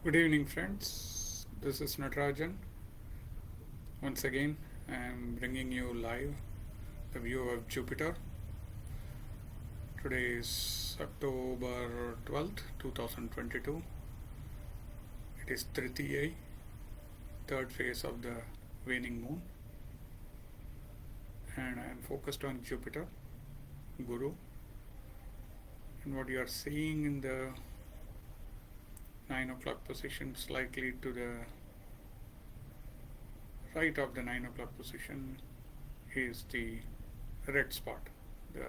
Good evening, friends. This is Natarajan. Once again, I am bringing you live the view of Jupiter. Today is October 12th, 2022. It is Tritiya, third phase of the waning moon, and I am focused on Jupiter, Guru. And what you are seeing in the 9 o'clock position, slightly to the right of the 9 o'clock position, is the red spot, the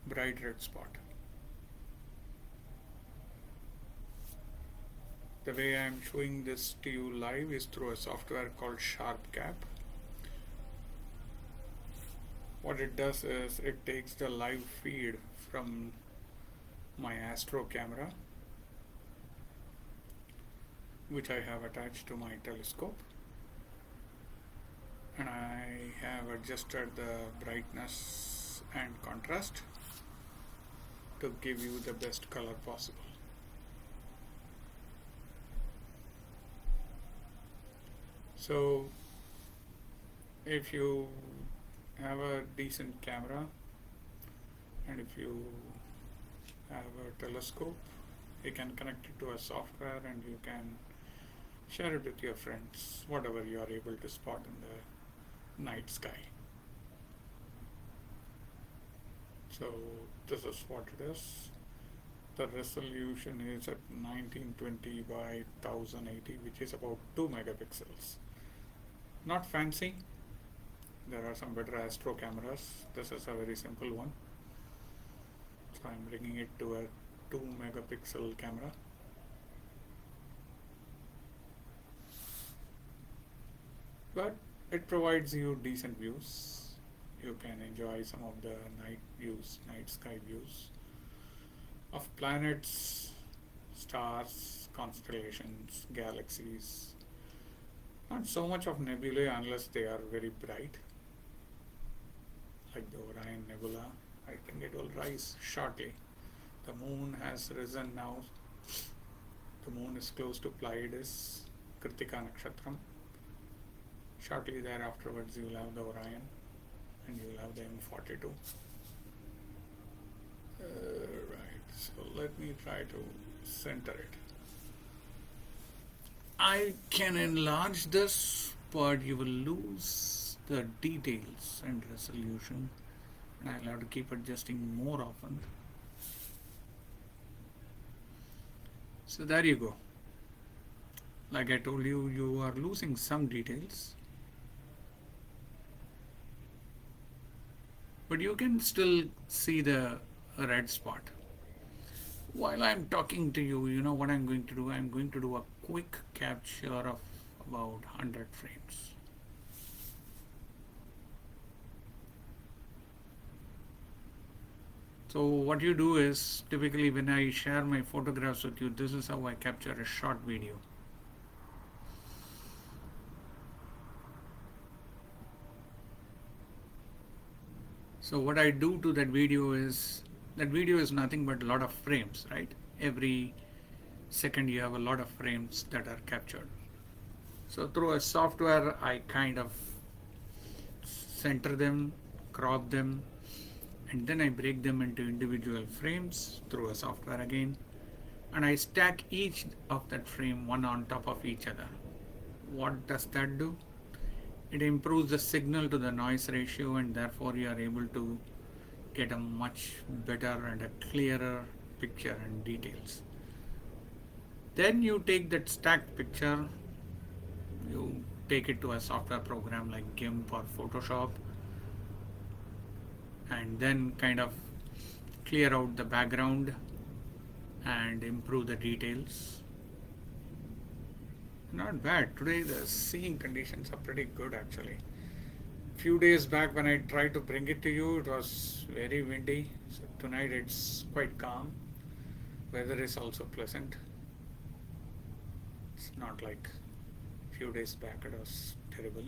bright red spot. The way I am showing this to you live is through a software called Sharpcap. What it does is it takes the live feed from my astro camera, which I have attached to my telescope, and I have adjusted the brightness and contrast to give you the best color possible. So if you have a decent camera and if you have a telescope, you can connect it to a software and you can share it with your friends, whatever you are able to spot in the night sky. So this is what it is. The resolution is at 1920 by 1080, which is about 2 megapixels. Not fancy. There are some better astro cameras. This is a very simple one. So I'm bringing it to a 2 megapixel camera. But it provides you decent views. You can enjoy some of the night views, night sky views of planets, stars, constellations, galaxies. Not so much of nebulae unless they are very bright, like the Orion Nebula. I think it will rise shortly. The moon has risen now. The moon is close to Pleiades, Kritika Nakshatram. Shortly thereafterwards you will have the Orion and you will have the M42. Right, so let me try to center it. I can enlarge this, but you will lose the details and resolution, and I'll have to keep adjusting more often. So there you go. Like I told you, you are losing some details, but you can still see the red spot. While I'm talking to you, you know what I'm going to do? I'm going to do a quick capture of about 100 frames. So what you do is, typically when I share my photographs with you, this is how I capture a short video. So what I do to that video is nothing but a lot of frames, right? Every second you have a lot of frames that are captured. So through a software I kind of center them, crop them, and then I break them into individual frames through a software again, and I stack each of that frame one on top of each other. What does that do? It improves the signal to the noise ratio, and therefore you are able to get a much better and a clearer picture and details. Then you take that stacked picture, you take it to a software program like GIMP or Photoshop, and then kind of clear out the background and improve the details. Not bad. Today the seeing conditions are pretty good actually. Few days back when I tried to bring it to you, it was very windy. So tonight it's quite calm. Weather is also pleasant. It's not like few days back it was terrible.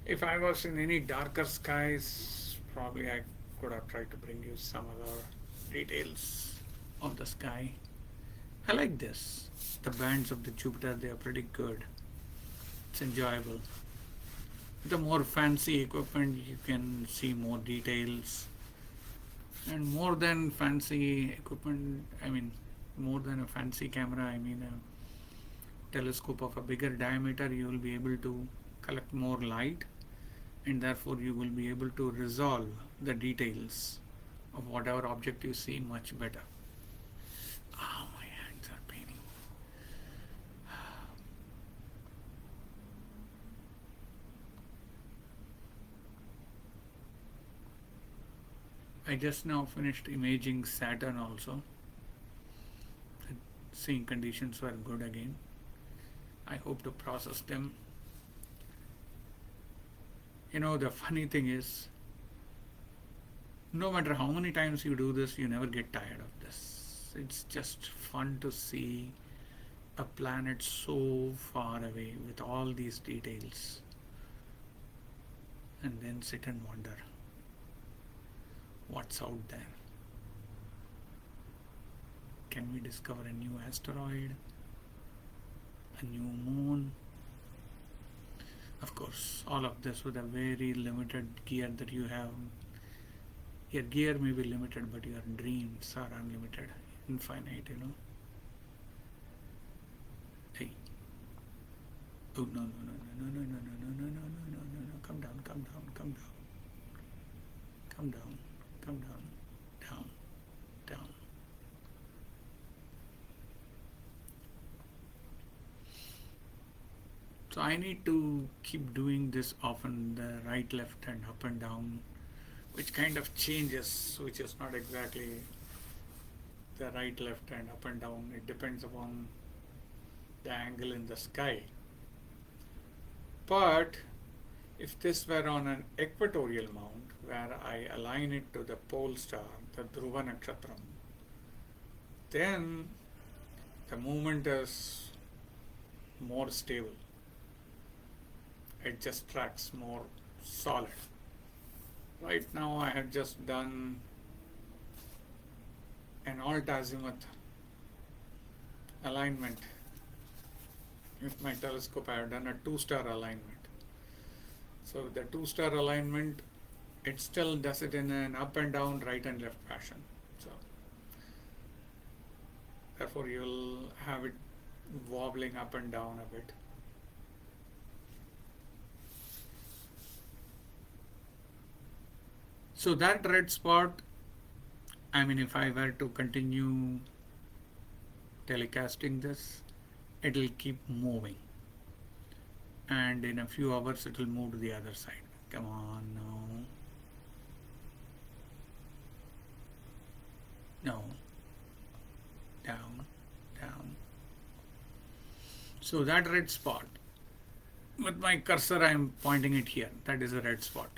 If I was in any darker skies, probably I could have tried to bring you some other details of the sky. I like this. The bands of the Jupiter, they are pretty good. It's enjoyable. The more fancy equipment, you can see more details. And more than fancy equipment, I mean, more than a fancy camera, I mean a telescope of a bigger diameter, you will be able to collect more light, and therefore you will be able to resolve the details of whatever object you see much better. Ah, my hands are paining. I just now finished imaging Saturn also. The seeing conditions were good again. I hope to process them. You know, the funny thing is, no matter how many times you do this, you never get tired of this. It's just fun to see a planet so far away with all these details and then sit and wonder what's out there. Can we discover a new asteroid, a new moon? Of course, all of this with a very limited gear that you have. Your gear may be limited, but your dreams are unlimited, infinite, you know. Hey. Oh, no, no, no, no, no, no, no, no, no, no, no, no, no, no. Come down, come down, come down. Come down, come down, down, down. So I need to keep doing this often, the right, left, and up and down, which kind of changes, which is not exactly the right, left, and up and down. It depends upon the angle in the sky. But if this were on an equatorial mount, where I align it to the pole star, the Dhruva Nakshatram, then the movement is more stable. It just tracks more solid. Right now I have just done an alt-azimuth alignment. With my telescope I have done a 2-star alignment. So the 2-star alignment, it still does it in an up and down, right and left fashion. So therefore you'll have it wobbling up and down a bit. So that red spot, I mean, if I were to continue telecasting this, it will keep moving. And in a few hours, it will move to the other side. Come on, no. No. Down, down. So that red spot, with my cursor, I am pointing it here. That is a red spot.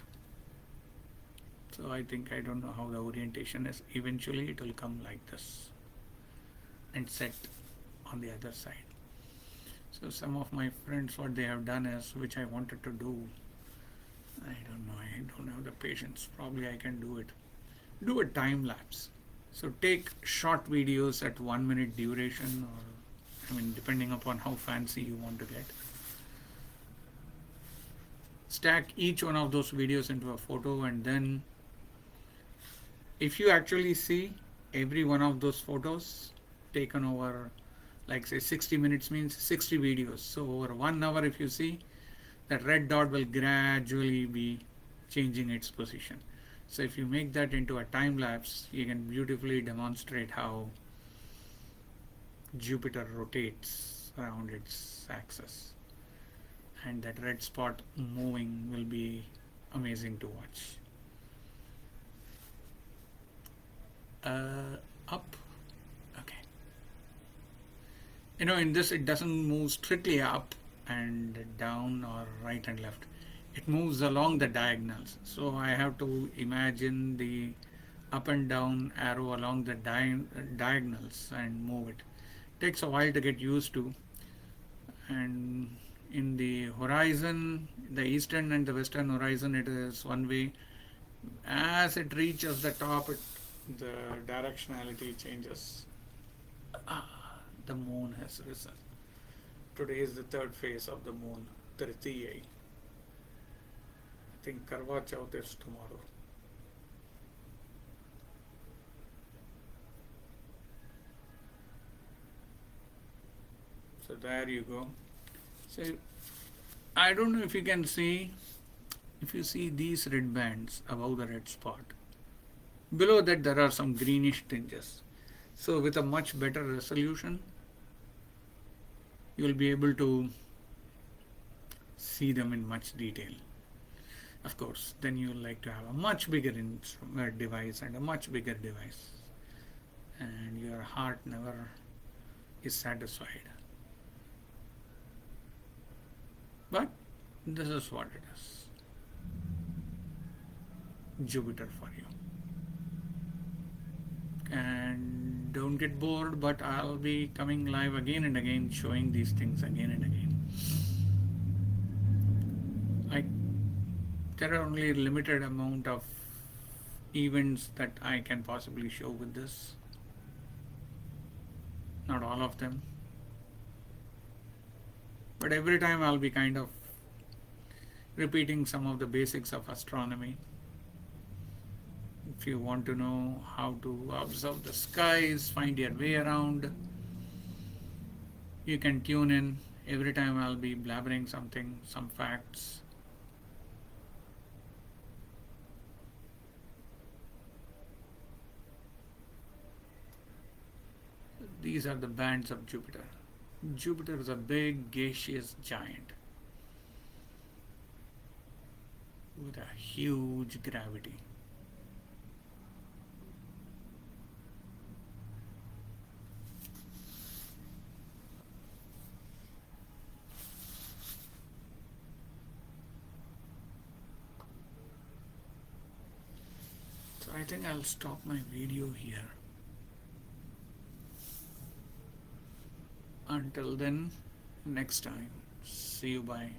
So I think, I don't know how the orientation is. Eventually it will come like this and set on the other side. So some of my friends, what they have done is, which I wanted to do, I don't know, I don't have the patience. Probably I can do it. Do a time lapse. So take short videos at 1 minute duration, or I mean, depending upon how fancy you want to get. Stack each one of those videos into a photo, and then if you actually see every one of those photos taken over, like say 60 minutes means 60 videos. So over 1 hour, if you see, that red dot will gradually be changing its position. So if you make that into a time lapse, you can beautifully demonstrate how Jupiter rotates around its axis. And that red spot moving will be amazing to watch. Up. Okay. You know, in this it doesn't move strictly up and down or right and left. It moves along the diagonals. So I have to imagine the up and down arrow along the diagonals and move it. Takes a while to get used to. And in the horizon, the eastern and the western horizon, it is one way. As it reaches the top, the directionality changes. the moon has risen. Today is the third phase of the moon, Tritiya. I think Karwa Chauth is tomorrow. So there you go. So I don't know if you can see, if you see these red bands above the red spot. Below that there are some greenish tinges. So with a much better resolution, you will be able to see them in much detail. Of course, then you will like to have a much bigger device and a much bigger device. And your heart never is satisfied. But this is what it is. Jupiter for you. And don't get bored, but I'll be coming live again and again, showing these things again and again. There are only a limited amount of events that I can possibly show with this. Not all of them. But every time I'll be kind of repeating some of the basics of astronomy. If you want to know how to observe the skies, find your way around, you can tune in. Every time I'll be blabbering something, some facts. These are the bands of Jupiter. Jupiter is a big gaseous giant with a huge gravity. So I think I'll stop my video here. Until then, next time, see you, bye.